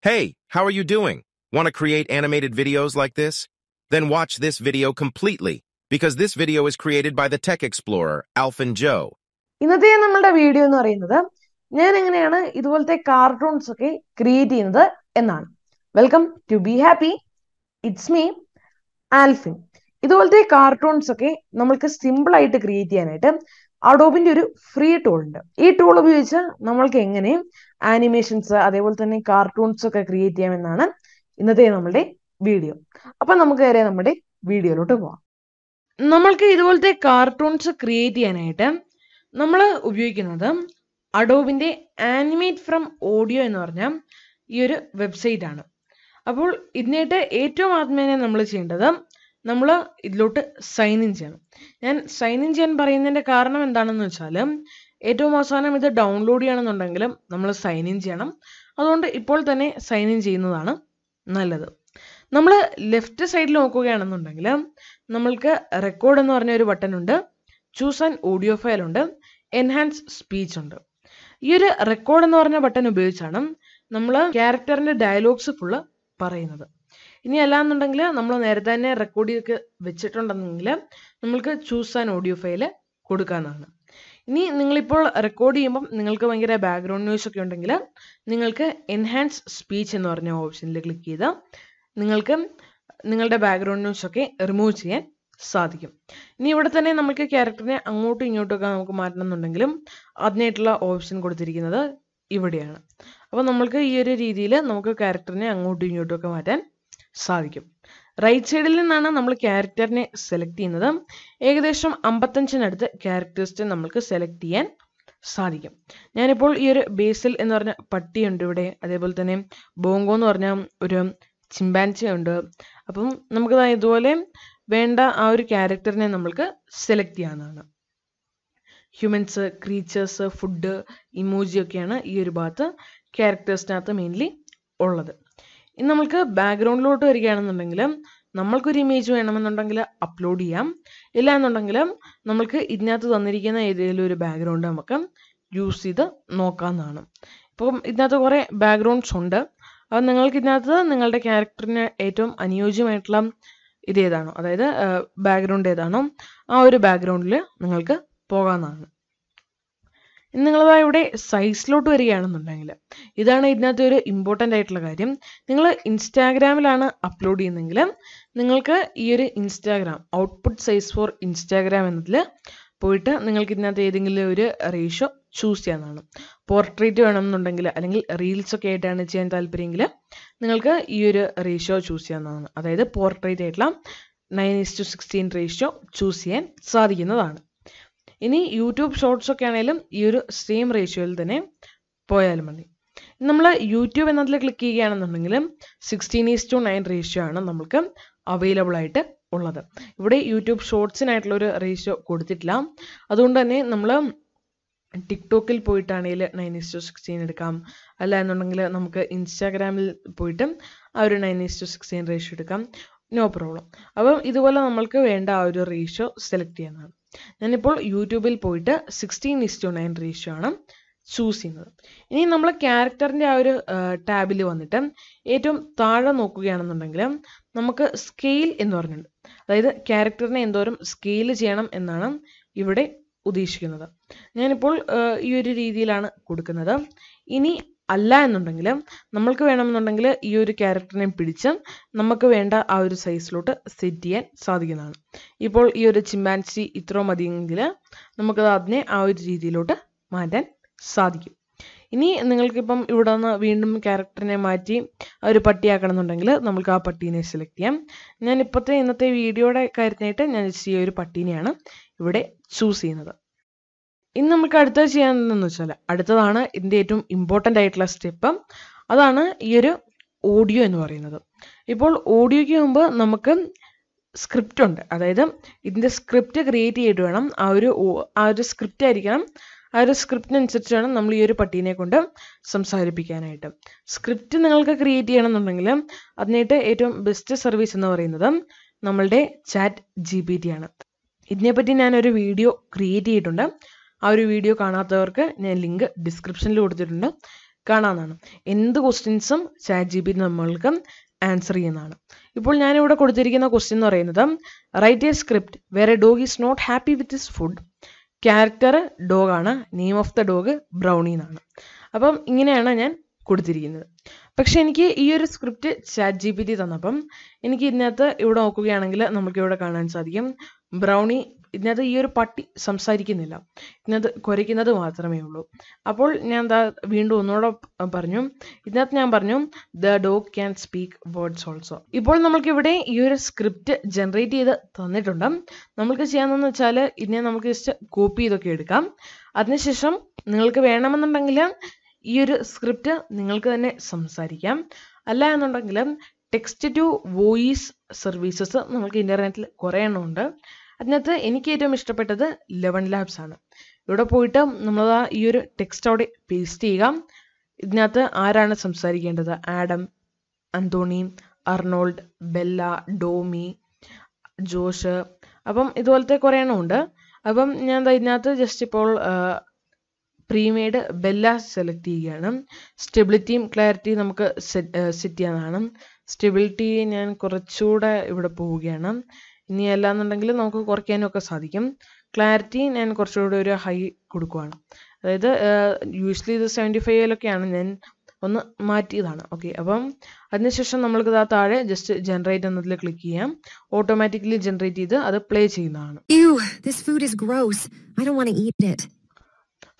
Hey, how are you doing? Want to create animated videos like this? Then watch this video completely, because this video is created by the tech explorer, Alphin Joe. ഇന്നത്തെ നമ്മളുടെ video എന്ന് പറയുന്നത് ഞാൻ എങ്ങനെയാണ് ഇതുപോലത്തെ cartoons ഒക്കെ create ചെയ്യുന്നത് എന്നാണ്. Welcome to be happy, it's me Alfin. ഇതുപോലത്തെ കാർട്ടൂൺസ് ഒക്കെ നമ്മൾക്ക് സിമ്പിൾ ആയിട്ട് ക്രിയേറ്റ് ചെയ്യാനായിട്ട് അഡോബിന്റെ ഒരു ഫ്രീ ടൂൾ ഉണ്ട്. ഈ ടൂൾ ഉപയോഗിച്ച് നമ്മൾക്ക് എങ്ങനെ ആനിമേഷൻസ് അതേപോലെ തന്നെ കാർട്ടൂൺസ് ഒക്കെ ക്രിയേറ്റ് ചെയ്യാമെന്നാണ് ഇന്നത്തെ നമ്മളുടെ വീഡിയോ. അപ്പൊ നമുക്ക് നേരെ നമ്മുടെ വീഡിയോയിലോട്ട് പോവാം. നമ്മൾക്ക് ഇതുപോലത്തെ കാർട്ടൂൺസ് ക്രിയേറ്റ് ചെയ്യാനായിട്ട് നമ്മൾ ഉപയോഗിക്കുന്നത് അഡോബിന്റെ ആനിമേറ്റ് ഫ്രം ഓഡിയോ എന്ന് പറഞ്ഞ ഈ ഒരു വെബ്സൈറ്റ് ആണ്. അപ്പോൾ ഇതിനായിട്ട് ഏറ്റവും ആദ്യമേ നമ്മൾ ചെയ്യേണ്ടത് നമ്മൾ ഇതിലോട്ട് സൈൻ ഇൻ ചെയ്യണം. ഞാൻ സൈൻ ഇൻ ചെയ്യാൻ പറയുന്നതിന്റെ കാരണം എന്താണെന്ന് വെച്ചാൽ ഏറ്റവും അവസാനം ഇത് ഡൗൺലോഡ് ചെയ്യണമെന്നുണ്ടെങ്കിലും നമ്മൾ സൈൻ ഇൻ ചെയ്യണം. അതുകൊണ്ട് ഇപ്പോൾ തന്നെ സൈൻ ഇൻ ചെയ്യുന്നതാണ് നല്ലത്. നമ്മൾ ലെഫ്റ്റ് സൈഡിൽ നോക്കുകയാണെന്നുണ്ടെങ്കിൽ നമ്മൾക്ക് റെക്കോർഡ് എന്ന് പറഞ്ഞ ഒരു ബട്ടൺ ഉണ്ട്, ചൂസ് ആൻ ഓഡിയോ ഫയൽ ഉണ്ട്, എൻഹാൻസ് സ്പീച്ച് ഉണ്ട്. ഈ ഒരു റെക്കോർഡ് എന്ന് പറഞ്ഞ ബട്ടൺ ഉപയോഗിച്ചാണ് നമ്മൾ ക്യാരക്ടറിന്റെ ഡയലോഗ്സ് ഫുള്ള് പറയുന്നത്. ഇനി അല്ലാന്നുണ്ടെങ്കിൽ നമ്മൾ നേരത്തെ തന്നെ റെക്കോർഡ് ചെയ്തൊക്കെ വെച്ചിട്ടുണ്ടെങ്കിൽ നമ്മൾക്ക് ചൂസ് ആൻ ഓഡിയോ ഫയൽ കൊടുക്കാവുന്നതാണ്. ഇനി നിങ്ങളിപ്പോൾ റെക്കോർഡ് ചെയ്യുമ്പം നിങ്ങൾക്ക് ഭയങ്കര ബാക്ക്ഗ്രൗണ്ട് നോയ്സ് ഒക്കെ ഉണ്ടെങ്കിൽ നിങ്ങൾക്ക് എൻഹാൻസ് സ്പീച്ച് എന്ന് പറഞ്ഞ ഓപ്ഷനിൽ ക്ലിക്ക് ചെയ്ത് നിങ്ങൾക്ക് നിങ്ങളുടെ ബാക്ക്ഗ്രൗണ്ട് നോയ്സ് ഒക്കെ റിമൂവ് ചെയ്യാൻ സാധിക്കും. ഇനി ഇവിടെ തന്നെ നമുക്ക് ക്യാരക്ടറിനെ അങ്ങോട്ടും ഇങ്ങോട്ടും ഒക്കെ നമുക്ക് മാറ്റണമെന്നുണ്ടെങ്കിലും അതിനായിട്ടുള്ള ഓപ്ഷൻ കൊടുത്തിരിക്കുന്നത് ഇവിടെയാണ്. അപ്പോൾ നമ്മൾക്ക് ഈ ഒരു രീതിയിൽ നമുക്ക് ക്യാരക്ടറിനെ അങ്ങോട്ടും ഇങ്ങോട്ടും ഒക്കെ മാറ്റാൻ സാധിക്കും. റൈറ്റ് സൈഡിൽ നിന്നാണ് നമ്മൾ ക്യാരക്ടറിനെ സെലക്ട് ചെയ്യുന്നത്. ഏകദേശം 55-നടുത്ത് ക്യാരക്ടേഴ്സിനെ നമുക്ക് സെലക്ട് ചെയ്യാൻ സാധിക്കും. ഞാനിപ്പോൾ ഈ ഒരു ബേസിൽ എന്ന് പറഞ്ഞ പട്ടിയുണ്ട് ഇവിടെ, അതേപോലെ തന്നെ ബോങ്കോ എന്ന് പറഞ്ഞ ഒരു ചിമ്പാൻസി ഉണ്ട്. അപ്പം നമുക്ക് ഇതുപോലെ വേണ്ട ആ ഒരു ക്യാരക്ടറിനെ നമ്മൾക്ക് സെലക്ട് ചെയ്യാവുന്നതാണ്. ഹ്യൂമൻസ്, ക്രീച്ചേഴ്സ്, ഫുഡ്, ഇമോജി ഒക്കെയാണ് ഈ ഒരു ഭാഗത്ത് ക്യാരക്ടേഴ്സിനകത്ത് മെയിൻലി ഉള്ളത്. ഇനി നമ്മൾക്ക് ബാക്ക്ഗ്രൗണ്ടിലോട്ട് വരികയാണെന്നുണ്ടെങ്കിൽ നമ്മൾക്കൊരു ഇമേജ് വേണമെന്നുണ്ടെങ്കിൽ അപ്ലോഡ് ചെയ്യാം. ഇല്ല എന്നുണ്ടെങ്കിൽ നമ്മൾക്ക് ഇതിനകത്ത് തന്നിരിക്കുന്ന ഏതെങ്കിലും ഒരു ബാക്ക്ഗ്രൗണ്ട് നമുക്ക് യൂസ് ചെയ്ത് നോക്കാവുന്നതാണ്. ഇപ്പം ഇതിനകത്ത് കുറേ ബാക്ക്ഗ്രൗണ്ട്സ് ഉണ്ട്. അപ്പം നിങ്ങൾക്ക് ഇതിനകത്ത് നിങ്ങളുടെ ക്യാരക്ടറിന് ഏറ്റവും അനുയോജ്യമായിട്ടുള്ള ഇതേതാണോ, അതായത് ബാക്ക്ഗ്രൗണ്ട് ഏതാണോ ആ ഒരു ബാക്ക്ഗ്രൗണ്ടിൽ നിങ്ങൾക്ക് പോകാവുന്നതാണ്. ഇനി നിങ്ങളതാ ഇവിടെ സൈസിലോട്ട് വരികയാണെന്നുണ്ടെങ്കിൽ ഇതാണ് ഇതിനകത്ത് ഒരു ഇമ്പോർട്ടൻ്റ് ആയിട്ടുള്ള കാര്യം. നിങ്ങൾ ഇൻസ്റ്റാഗ്രാമിലാണ് അപ്ലോഡ് ചെയ്യുന്നതെങ്കിൽ നിങ്ങൾക്ക് ഈ ഒരു Instagram output size for Instagram എന്നതിൽ പോയിട്ട് നിങ്ങൾക്ക് ഇതിനകത്ത് ഏതെങ്കിലും ഒരു റേഷ്യോ ചൂസ് ചെയ്യാവുന്നതാണ്. പോർട്രേറ്റ് വേണമെന്നുണ്ടെങ്കിൽ അല്ലെങ്കിൽ റീൽസ് ഒക്കെ ആയിട്ടാണ് ചെയ്യാൻ താല്പര്യമെങ്കിൽ നിങ്ങൾക്ക് ഈ ഒരു റേഷ്യോ ചൂസ് ചെയ്യാവുന്നതാണ്. അതായത് പോർട്രേറ്റ് ആയിട്ടുള്ള 9:16 റേഷ്യോ ചൂസ് ചെയ്യാൻ സാധിക്കുന്നതാണ്. ഇനി യൂട്യൂബ് ഷോർട്സ് ഒക്കെ ആണെങ്കിലും ഈ ഒരു സെയിം റേഷ്യോയിൽ തന്നെ പോയാലും മതി. നമ്മൾ യൂട്യൂബ് എന്നതിൽ ക്ലിക്ക് ചെയ്യുകയാണെന്നുണ്ടെങ്കിൽ 16:9 റേഷ്യോ ആണ് നമ്മൾക്ക് അവൈലബിൾ ആയിട്ട് ഉള്ളത്. ഇവിടെ യൂട്യൂബ് ഷോർട്സിനായിട്ടുള്ള ഒരു റേഷ്യോ കൊടുത്തിട്ടില്ല. അതുകൊണ്ട് തന്നെ നമ്മൾ ടിക്ടോക്കിൽ പോയിട്ടാണെങ്കിൽ 9:16 എടുക്കാം. അല്ല എന്നുണ്ടെങ്കിൽ നമുക്ക് ഇൻസ്റ്റാഗ്രാമിൽ പോയിട്ട് ആ ഒരു 9:16 റേഷ്യോ എടുക്കാം, നോ പ്രോബ്ലം. അപ്പം ഇതുപോലെ നമ്മൾക്ക് വേണ്ട ആ ഒരു റേഷ്യോ സെലക്ട് ചെയ്യുന്നതാണ്. ഞാനിപ്പോൾ യൂട്യൂബിൽ പോയിട്ട് 16:9 റേഷ്യോ ആണ് ചൂസ് ചെയ്യുന്നത്. ഇനി നമ്മൾ ക്യാരക്ടറിൻ്റെ ആ ഒരു ടാബിൽ വന്നിട്ട് ഏറ്റവും താഴെ നോക്കുകയാണെന്നുണ്ടെങ്കിൽ നമുക്ക് സ്കെയിൽ എന്ന് പറഞ്ഞിട്ടുണ്ട്. അതായത് ക്യാരക്ടറിനെ എന്തോരം സ്കെയിൽ ചെയ്യണം എന്നാണ് ഇവിടെ ഉദ്ദേശിക്കുന്നത്. ഞാനിപ്പോൾ ഈ ഒരു രീതിയിലാണ് കൊടുക്കുന്നത്. ഇനി അല്ല എന്നുണ്ടെങ്കിൽ നമ്മൾക്ക് വേണമെന്നുണ്ടെങ്കിൽ ഈ ഒരു ക്യാരക്ടറിനെ പിടിച്ച് നമുക്ക് വേണ്ട ആ ഒരു സൈസിലോട്ട് സെറ്റ് ചെയ്യാൻ സാധിക്കുന്നതാണ്. ഇപ്പോൾ ഈ ഒരു ചിമ്പാൻസി ഇത്ര മതിയെങ്കിൽ നമുക്കത് അതിനെ ആ ഒരു രീതിയിലോട്ട് മാറ്റാൻ സാധിക്കും. ഇനി നിങ്ങൾക്കിപ്പം ഇവിടെ നിന്ന് വീണ്ടും ക്യാരക്ടറിനെ മാറ്റി ആ ഒരു പട്ടിയാക്കണമെന്നുണ്ടെങ്കിൽ നമുക്ക് ആ പട്ടീനെ സെലക്ട് ചെയ്യാം. ഞാൻ ഇന്നത്തെ വീഡിയോയുടെ കാര്യത്തിനായിട്ട് ഞാൻ ഈ ഒരു പട്ടീനെയാണ് ഇവിടെ ചൂസ് ചെയ്യുന്നത്. ഇനി നമുക്ക് അടുത്തത് ചെയ്യാനെന്ന് വെച്ചാൽ അടുത്തതാണ് ഇതിൻ്റെ ഏറ്റവും ഇമ്പോർട്ടൻ്റ് ആയിട്ടുള്ള സ്റ്റെപ്പ്. അതാണ് ഈ ഒരു ഓഡിയോ എന്ന് പറയുന്നത്. ഇപ്പോൾ ഓഡിയോയ്ക്ക് മുമ്പ് നമുക്ക് സ്ക്രിപ്റ്റ് ഉണ്ട്. അതായത് ഇതിൻ്റെ സ്ക്രിപ്റ്റ് ക്രിയേറ്റ് ചെയ്തിട്ട് വേണം ആ ഒരു സ്ക്രിപ്റ്റ് ആയിരിക്കണം. ആ ഒരു സ്ക്രിപ്റ്റിനനുസരിച്ച് വേണം നമ്മൾ ഈ ഒരു പട്ടീനെ കൊണ്ട് സംസാരിപ്പിക്കാനായിട്ട്. സ്ക്രിപ്റ്റ് നിങ്ങൾക്ക് ക്രിയേറ്റ് ചെയ്യണമെന്നുണ്ടെങ്കിൽ അതിനായിട്ട് ഏറ്റവും ബെസ്റ്റ് സർവീസ് എന്ന് പറയുന്നത് നമ്മളുടെ ചാറ്റ് GPT ആണ്. ഇതിനെപ്പറ്റി ഞാനൊരു വീഡിയോ ക്രിയേറ്റ് ചെയ്തിട്ടുണ്ട്. ആ ഒരു വീഡിയോ കാണാത്തവർക്ക് ഞാൻ ലിങ്ക് ഡിസ്ക്രിപ്ഷനിൽ കൊടുത്തിട്ടുണ്ട്. കാണാവുന്നതാണ്. എന്ത് ക്വസ്റ്റ്യൻസും ChatGPT നമ്മൾക്ക് ആൻസർ ചെയ്യുന്നതാണ്. ഇപ്പോൾ ഞാനിവിടെ കൊടുത്തിരിക്കുന്ന ക്വസ്റ്റ്യൻ എന്ന് പറയുന്നത് write a script where a dog is not happy with his food. Character dog ആണ്, name of the dog Brownie എന്നാണ്. അപ്പം ഇങ്ങനെയാണ് ഞാൻ കൊടുത്തിരിക്കുന്നത്. പക്ഷെ എനിക്ക് ഈ ഒരു സ്ക്രിപ്റ്റ് ChatGPT തന്നപ്പം എനിക്ക് ഇതിനകത്ത് ഇവിടെ നോക്കുകയാണെങ്കിൽ നമുക്ക് ഇവിടെ കാണാൻ സാധിക്കും ബ്രൗണി ഇതിനകത്ത് ഈ ഒരു പട്ടി സംസാരിക്കുന്നില്ല, ഇതിനകത്ത് കുരയ്ക്കുന്നത് മാത്രമേ ഉള്ളൂ. അപ്പോൾ ഞാൻ എന്താ വീണ്ടും ഒന്നുകൂടെ പറഞ്ഞു, ഇതിനകത്ത് ഞാൻ പറഞ്ഞു the dog can speak words also. ഇപ്പോൾ നമ്മൾക്ക് ഇവിടെ ഈ ഒരു സ്ക്രിപ്റ്റ് ജനറേറ്റ് ചെയ്ത് തന്നിട്ടുണ്ട്. നമ്മൾക്ക് ചെയ്യാമെന്ന് വെച്ചാൽ ഇതിനെ നമുക്ക് ജസ്റ്റ് കോപ്പി ചെയ്തൊക്കെ എടുക്കാം. അതിനുശേഷം നിങ്ങൾക്ക് വേണമെന്നുണ്ടെങ്കിൽ ഈ ഒരു സ്ക്രിപ്റ്റ് നിങ്ങൾക്ക് തന്നെ സംസാരിക്കാം. അല്ല എന്നുണ്ടെങ്കിൽ ടെക്സ്റ്റ് ടു വോയിസ് സർവീസസ് നമുക്ക് ഇൻ്റർനെറ്റിൽ കുറേ എണ്ണം ഉണ്ട്. അതിനകത്ത് എനിക്ക് ഏറ്റവും ഇഷ്ടപ്പെട്ടത് 11 Labs ആണ്. ഇവിടെ പോയിട്ട് നമ്മൾ ഈ ഒരു ടെക്സ്റ്റ് അവിടെ പേസ്റ്റ് ചെയ്യുക. ഇതിനകത്ത് ആരാണ് സംസാരിക്കേണ്ടത്, Adam, Anthony, Arnold, Bella, ഡോമി, Josh, അപ്പം ഇതുപോലത്തെ കുറേ എണ്ണം ഉണ്ട്. അപ്പം ഞാൻ ഇതിനകത്ത് ജസ്റ്റ് ഇപ്പോൾ പ്രീമെയ്ഡ് ബെല്ല സെലക്ട് ചെയ്യുകയാണ്. സ്റ്റെബിലിറ്റിയും ക്ലാരിറ്റിയും നമുക്ക് സെറ്റ് ചെയ്യാനാണ്. സ്റ്റെബിലിറ്റി ഞാൻ കുറച്ചുകൂടെ ഇവിടെ പോവുകയാണ്. ഇനി അല്ലാന്നുണ്ടെങ്കിൽ നമുക്ക് കുറയ്ക്കാനും ഒക്കെ സാധിക്കും. ക്ലാരിറ്റി ഞാൻ കുറച്ചുകൂടെ ഒരു ഹൈ കൊടുക്കുവാണ്. അതായത് യൂഷ്വലി ഇത് 75-ലൊക്കെയാണ്, ഞാൻ ഒന്ന് മാറ്റിയതാണ്. ഓക്കെ, അപ്പം അതിനുശേഷം നമ്മൾക്ക് താഴെ ജസ്റ്റ് ജനറേറ്റ് എന്നതിൽ ക്ലിക്ക് ചെയ്യാം. ഓട്ടോമാറ്റിക്കലി ജനറേറ്റ് ചെയ്ത് അത് പ്ലേ ചെയ്യുന്നതാണ്.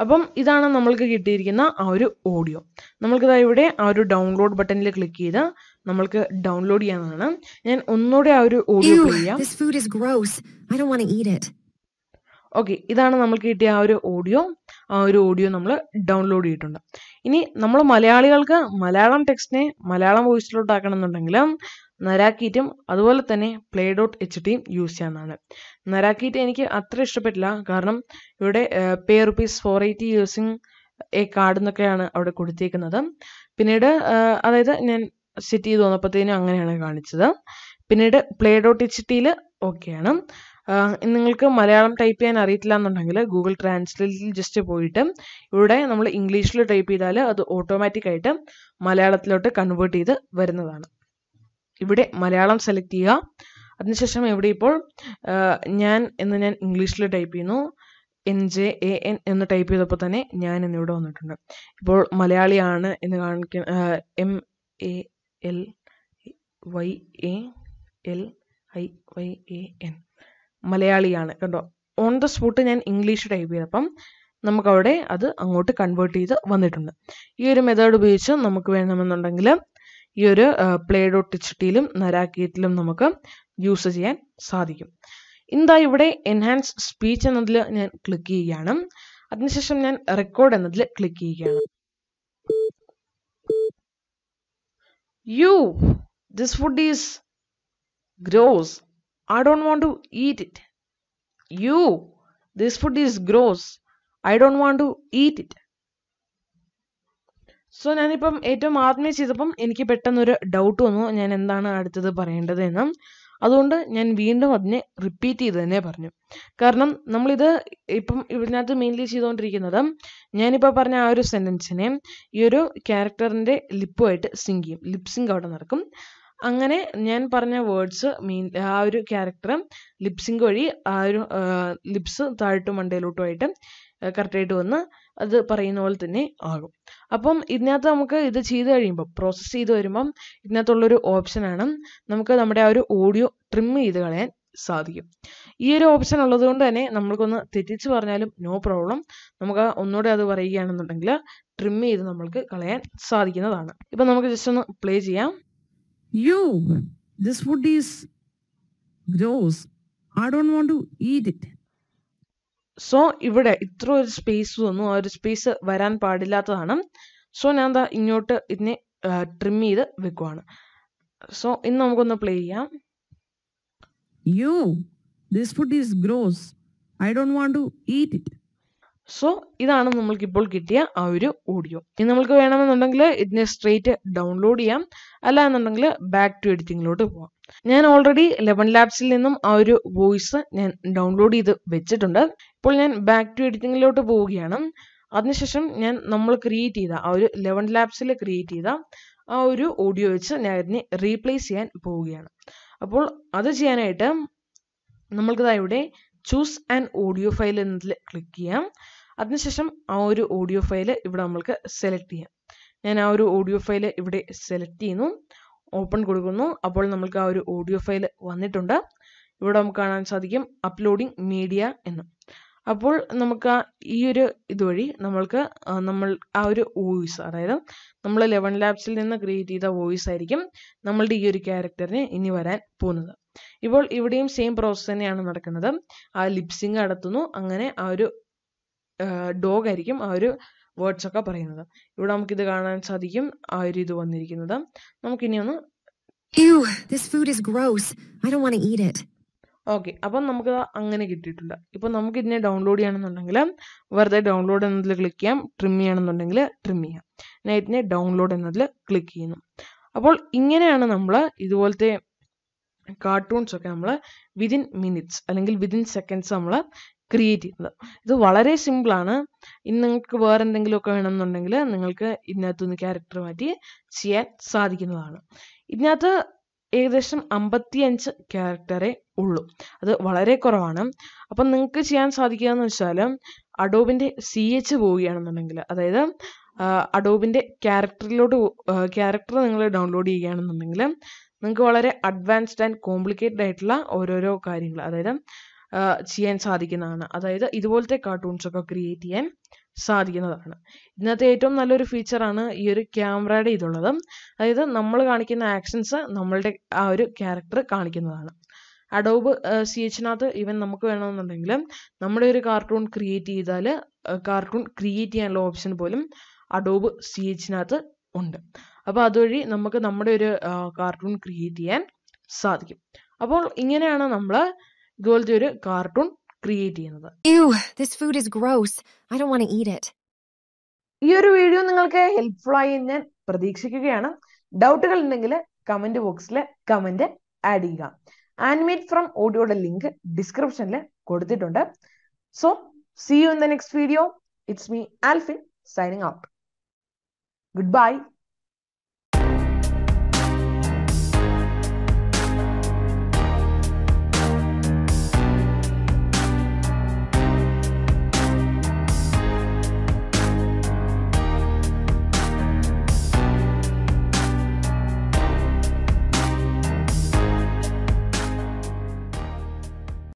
അപ്പം ഇതാണ് നമ്മൾക്ക് കിട്ടിയിരിക്കുന്ന ആ ഒരു ഓഡിയോ. നമ്മൾക്കിതാ ഇവിടെ ആ ഒരു ഡൗൺലോഡ് ബട്ടണിൽ ക്ലിക്ക് ചെയ്ത് നമ്മൾക്ക് ഡൗൺലോഡ് ചെയ്യാനാണ്. ഞാൻ ഒന്നുകൂടെ ആ ഒരു ഓഡിയോ പ്ലേ ചെയ്യാം. ഓക്കെ, ഇതാണ് നമ്മൾക്ക് കിട്ടിയ ആ ഒരു ഓഡിയോ നമ്മൾ ഡൗൺലോഡ് ചെയ്തിട്ടുണ്ട്. ഇനി നമ്മൾ മലയാളികൾക്ക് മലയാളം ടെക്സ്റ്റിനെ മലയാളം വോയിസിലോട്ട് ആക്കണമെന്നുണ്ടെങ്കിൽ നരാക്കീറ്റും അതുപോലെ തന്നെ play.ht യൂസ് ചെയ്യാവുന്നതാണ്. നരാക്കീറ്റ് എനിക്ക് അത്ര ഇഷ്ടപ്പെട്ടില്ല, കാരണം ഇവിടെ പേ ₹480 യൂസിങ് എ കാർഡ് എന്നൊക്കെയാണ് അവിടെ കൊടുത്തേക്കുന്നത്. പിന്നീട് അതായത് ഞാൻ സെറ്റ് ചെയ്ത് വന്നപ്പോഴത്തേനും അങ്ങനെയാണ് കാണിച്ചത്. പിന്നീട് play.ht ഓക്കെയാണ്. നിങ്ങൾക്ക് മലയാളം ടൈപ്പ് ചെയ്യാൻ അറിയത്തില്ല എന്നുണ്ടെങ്കിൽ ഗൂഗിൾ ട്രാൻസ്ലേറ്റിൽ ജസ്റ്റ് പോയിട്ട് ഇവിടെ നമ്മൾ ഇംഗ്ലീഷിൽ ടൈപ്പ് ചെയ്താൽ അത് ഓട്ടോമാറ്റിക്കായിട്ട് മലയാളത്തിലോട്ട് കൺവേർട്ട് ചെയ്ത് വരുന്നതാണ്. ഇവിടെ മലയാളം സെലക്ട് ചെയ്യുക. അതിനുശേഷം ഇവിടെ ഇപ്പോൾ ഞാൻ ഇംഗ്ലീഷിൽ ടൈപ്പ് ചെയ്യുന്നു. NJAN എന്ന് ടൈപ്പ് ചെയ്തപ്പോൾ തന്നെ ഞാൻ എന്നിവിടെ വന്നിട്ടുണ്ട്. ഇപ്പോൾ മലയാളിയാണ് എന്ന് കാണിക്കുന്ന MALYALIYAN മലയാളിയാണ് കണ്ടോ. ഓൺ ദ സ്പോട്ട് ഞാൻ ഇംഗ്ലീഷ് ടൈപ്പ് ചെയ്തപ്പം നമുക്കവിടെ അത് അങ്ങോട്ട് കൺവേർട്ട് ചെയ്ത് വന്നിട്ടുണ്ട്. ഈ ഒരു മെത്തേഡ് ഉപയോഗിച്ച് നമുക്ക് വേണമെന്നുണ്ടെങ്കിൽ ഈ ഒരു play.htയിലും നരാക്കീറ്റിലും നമുക്ക് യൂസ് ചെയ്യാൻ സാധിക്കും. എന്താ ഇവിടെ എൻഹാൻസ് സ്പീച്ച് എന്നതിൽ ഞാൻ ക്ലിക്ക് ചെയ്യുകയാണ്. അതിനുശേഷം ഞാൻ റെക്കോർഡ് എന്നതിൽ ക്ലിക്ക് ചെയ്യുകയാണ്. This food is gross. I don't want to eat it. This food is gross. I don't want to eat it. So ഞാനിപ്പം ഏറ്റവും ആദ്യമേ ചെയ്തപ്പം എനിക്ക് പെട്ടെന്നൊരു ഡൗട്ട് വന്നു, ഞാൻ എന്താണ് അടുത്തത് പറയേണ്ടത് എന്ന്. അതുകൊണ്ട് ഞാൻ വീണ്ടും അതിനെ റിപ്പീറ്റ് ചെയ്ത് തന്നെ പറഞ്ഞു. കാരണം നമ്മളിത് ഇപ്പം ഇതിനകത്ത് മെയിൻലി ചെയ്തുകൊണ്ടിരിക്കുന്നത് ഞാനിപ്പോൾ പറഞ്ഞ ആ ഒരു സെൻറ്റൻസിനെ ഈ ഒരു ക്യാരക്ടറിൻ്റെ ലിപ്പുമായിട്ട് സിങ്ക് ചെയ്യും. ലിപ് സിങ്ക് അവിടെ നടക്കും. അങ്ങനെ ഞാൻ പറഞ്ഞ വേർഡ്സ് ആ ഒരു ക്യാരക്ടർ ലിപ്സിങ്ക് വഴി ആ ഒരു ലിപ്സ് താഴോട്ടും മണ്ടയിലോട്ടുമായിട്ട് കറക്റ്റായിട്ട് വന്ന് അത് പറയുന്ന പോലെ തന്നെ ആകും. അപ്പം ഇതിനകത്ത് നമുക്ക് ഇത് ചെയ്ത് കഴിയുമ്പോൾ പ്രോസസ്സ് ചെയ്ത് വരുമ്പം ഇതിനകത്തുള്ളൊരു ഓപ്ഷനാണ് നമുക്ക് നമ്മുടെ ആ ഒരു ഓഡിയോ ട്രിം ചെയ്ത് കളയാൻ സാധിക്കും. ഈ ഒരു ഓപ്ഷൻ ഉള്ളത് കൊണ്ട് തന്നെ നമ്മൾക്കൊന്ന് തെറ്റിച്ച് പറഞ്ഞാലും നോ പ്രോബ്ലം, നമുക്ക് ഒന്നുകൂടെ അത് പറയുകയാണെന്നുണ്ടെങ്കിൽ ട്രിം ചെയ്ത് നമ്മൾക്ക് കളയാൻ സാധിക്കുന്നതാണ്. ഇപ്പം നമുക്ക് ജസ്റ്റ് ഒന്ന് പ്ലേ ചെയ്യാം. This food is gross. I don't want to eat it. So ഇവിടെ ഇത്ര ഒരു സ്പേസ് വന്നു, ആ ഒരു സ്പേസ് വരാൻ പാടില്ലാത്തതാണ്. സോ ഞാൻ എന്താ ഇങ്ങോട്ട് ഇതിനെ ട്രിം ചെയ്ത് വെക്കുവാണ്. സോ ഇന്ന് നമുക്കൊന്ന് പ്ലേ ചെയ്യാം. This food is gross. I don't want to eat it. So ഇതാണ് നമ്മൾക്കിപ്പോൾ കിട്ടിയ ആ ഒരു ഓഡിയോ. ഇനി നമ്മൾക്ക് വേണമെന്നുണ്ടെങ്കിൽ ഇതിനെ സ്ട്രെയിറ്റ് ഡൗൺലോഡ് ചെയ്യാം, അല്ല എന്നുണ്ടെങ്കിൽ ബാക്ക് ടു എഡിറ്റിങ്ങിലോട്ട് പോവാം. ഞാൻ ഓൾറെഡി 11 Labsൽ നിന്നും ആ ഒരു വോയിസ് ഞാൻ ഡൗൺലോഡ് ചെയ്ത് വെച്ചിട്ടുണ്ട്. ഇപ്പോൾ ഞാൻ ബാക്ക് ടു എഡിറ്റിങ്ങിലോട്ട് പോവുകയാണ്. അതിനുശേഷം നമ്മൾ ക്രിയേറ്റ് ചെയ്ത ആ ഒരു 11 ലാബ്സിൽ ക്രിയേറ്റ് ചെയ്ത ആ ഒരു ഓഡിയോ വെച്ച് ഞാൻ ഇതിനെ റീപ്ലേസ് ചെയ്യാൻ പോവുകയാണ്. അപ്പോൾ അത് ചെയ്യാനായിട്ട് നമ്മൾക്ക് ഇവിടെ ചൂസ് ആൻ ഓഡിയോ ഫയൽ എന്നതിൽ ക്ലിക്ക് ചെയ്യാം. അതിനുശേഷം ആ ഒരു ഓഡിയോ ഫയൽ ഇവിടെ നമ്മൾക്ക് സെലക്ട് ചെയ്യാം. ഞാൻ ആ ഒരു ഓഡിയോ ഫയൽ ഇവിടെ സെലക്ട് ചെയ്യുന്നു, ഓപ്പൺ കൊടുക്കുന്നു. അപ്പോൾ നമ്മൾക്ക് ആ ഒരു ഓഡിയോ ഫയൽ വന്നിട്ടുണ്ട്. ഇവിടെ നമുക്ക് കാണാൻ സാധിക്കും അപ്ലോഡിങ് മീഡിയ എന്ന്. അപ്പോൾ നമുക്ക് ഈ ഒരു ഇതുവഴി നമ്മൾക്ക് നമ്മൾ ആ ഒരു വോയിസ്, അതായത് നമ്മൾ 11 ലാബ്സിൽ നിന്ന് ക്രിയേറ്റ് ചെയ്ത വോയിസ് ആയിരിക്കും നമ്മളുടെ ഈ ഒരു ക്യാരക്ടറിന് ഇനി വരാൻ പോകുന്നത്. ഇപ്പോൾ ഇവിടെയും സെയിം പ്രോസസ് തന്നെയാണ് നടക്കുന്നത്. ആ ലിപ്സിങ് നടത്തുന്നു, അങ്ങനെ ആ ഒരു ഡോഗ് ആയിരിക്കും ആ ഒരു വേർഡ്സ് ഒക്കെ പറയുന്നത്. ഇവിടെ നമുക്കിത് കാണാൻ സാധിക്കും ആ ഒരു ഇത് വന്നിരിക്കുന്നത്. നമുക്കിനി ഒന്ന് ഓക്കെ, അപ്പം നമുക്ക് അങ്ങനെ കിട്ടിയിട്ടുണ്ട്. ഇപ്പം നമുക്ക് ഇതിനെ ഡൗൺലോഡ് ചെയ്യണമെന്നുണ്ടെങ്കിൽ വെറുതെ ഡൗൺലോഡ് എന്നതിൽ ക്ലിക്ക് ചെയ്യാം, ട്രിം ചെയ്യണമെന്നുണ്ടെങ്കിൽ ട്രിം ചെയ്യാം. ഞാൻ ഇതിനെ ഡൗൺലോഡ് എന്നതിൽ ക്ലിക്ക് ചെയ്യുന്നു. അപ്പോൾ ഇങ്ങനെയാണ് നമ്മൾ ഇതുപോലത്തെ കാർട്ടൂൺസ് ഒക്കെ നമ്മൾ വിതിൻ മിനിറ്റ്സ് അല്ലെങ്കിൽ വിതിൻ സെക്കൻഡ്സ് നമ്മൾ ക്രിയേറ്റ് ചെയ്യുന്നത്. ഇത് വളരെ സിമ്പിളാണ്. ഇനി നിങ്ങൾക്ക് വേറെ എന്തെങ്കിലുമൊക്കെ വേണമെന്നുണ്ടെങ്കിൽ നിങ്ങൾക്ക് ഇതിനകത്തുനിന്ന് ക്യാരക്ടർ മാറ്റി ചെയ്യാൻ സാധിക്കുന്നതാണ്. ഇതിനകത്ത് ഏകദേശം 55 ക്യാരക്ടറേ ഉള്ളൂ, അത് വളരെ കുറവാണ്. അപ്പം നിങ്ങൾക്ക് ചെയ്യാൻ സാധിക്കുകയെന്ന് വെച്ചാൽ അഡോബിൻ്റെ CH പോവുകയാണെന്നുണ്ടെങ്കിൽ, അതായത് അഡോബിൻ്റെ ക്യാരക്ടർ നിങ്ങൾ ഡൗൺലോഡ് ചെയ്യുകയാണെന്നുണ്ടെങ്കിൽ നിങ്ങൾക്ക് വളരെ അഡ്വാൻസ്ഡ് ആൻഡ് കോംപ്ലിക്കേറ്റഡ് ആയിട്ടുള്ള ഓരോരോ കാര്യങ്ങൾ അതായത് ചെയ്യാൻ സാധിക്കുന്നതാണ്. അതായത് ഇതുപോലത്തെ കാർട്ടൂൺസ് ഒക്കെ ക്രിയേറ്റ് ചെയ്യാൻ സാധിക്കുന്നതാണ്. ഇതിനകത്ത് ഏറ്റവും നല്ലൊരു ഫീച്ചറാണ് ഈ ഒരു ക്യാമറയുടെ ഇതുള്ളത്. അതായത് നമ്മൾ കാണിക്കുന്ന ആക്ഷൻസ് നമ്മളുടെ ആ ഒരു ക്യാരക്ടർ കാണിക്കുന്നതാണ്. അഡോബ് CHനകത്ത് ഈവൻ നമുക്ക് വേണമെന്നുണ്ടെങ്കിൽ നമ്മുടെ ഒരു കാർട്ടൂൺ ക്രിയേറ്റ് ചെയ്താൽ കാർട്ടൂൺ ക്രിയേറ്റ് ചെയ്യാനുള്ള ഓപ്ഷൻ പോലും അഡോബ് CHനകത്ത് ഉണ്ട്. അപ്പോൾ അതുവഴി നമുക്ക് നമ്മുടെ ഒരു കാർട്ടൂൺ ക്രിയേറ്റ് ചെയ്യാൻ സാധിക്കും. അപ്പോൾ ഇങ്ങനെയാണ് നമ്മൾ ഇതുപോലത്തെ ഒരു കാർട്ടൂൺ ക്രിയേറ്റ് ചെയ്യുന്നത്. ഈ ഒരു വീഡിയോ നിങ്ങൾക്ക് ഹെൽപ്ഫുൾ ആയി ഞാൻ പ്രതീക്ഷിക്കുകയാണ്. ഡൗട്ടുകൾ ഉണ്ടെങ്കിൽ കമന്റ് ബോക്സിൽ കമന്റ് ആഡ് ചെയ്യുക. ആനിമേറ്റ് ഫ്രം ഓഡിയോയുടെ ലിങ്ക് ഡിസ്ക്രിപ്ഷനിൽ കൊടുത്തിട്ടുണ്ട്. So see you in the next video. It's me, Alphin, signing out. Goodbye.